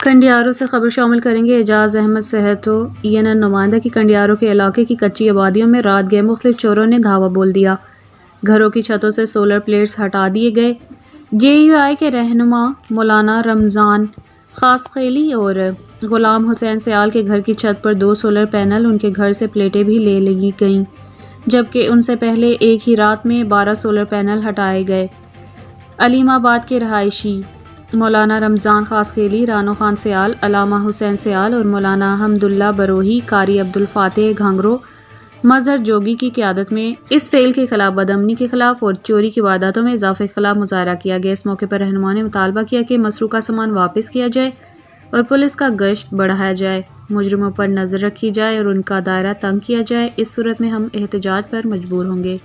کنڈیارو سے خبر شامل کریں گے۔ اعجاز احمد صحت و ENN نمائندہ کی کنڈیارو کے علاقے کی کچی آبادیوں میں رات گئے مختلف چوروں نے دھاوا بول دیا۔ گھروں کی چھتوں سے سولر پلیٹس ہٹا دیے گئے۔ JUI کے رہنما مولانا رمضان خاصخیلی اور غلام حسین سیال کے گھر کی چھت پر 2 سولر پینل، ان کے گھر سے پلیٹیں بھی لے لی گئیں، جبکہ ان سے پہلے ایک ہی رات میں 12 سولر پینل ہٹائے گئے۔ علیم آباد کے رہائشی مولانا رمضان خاصخیلی، رانو خان سیال، علامہ حسین سیال اور مولانا حمداللہ بروہی، قاری عبدالفاتح گھنگرو، مظہر جوگی کی قیادت میں اس فعل کے خلاف، بدامنی کے خلاف اور چوری کی وارداتوں میں اضافے کے خلاف مظاہرہ کیا گیا۔ اس موقع پر رہنماؤں نے مطالبہ کیا کہ مسروقہ سامان واپس کیا جائے اور پولیس کا گشت بڑھایا جائے، مجرموں پر نظر رکھی جائے اور ان کا دائرہ تنگ کیا جائے۔ اس صورت میں ہم احتجاج پر مجبور ہوں گے۔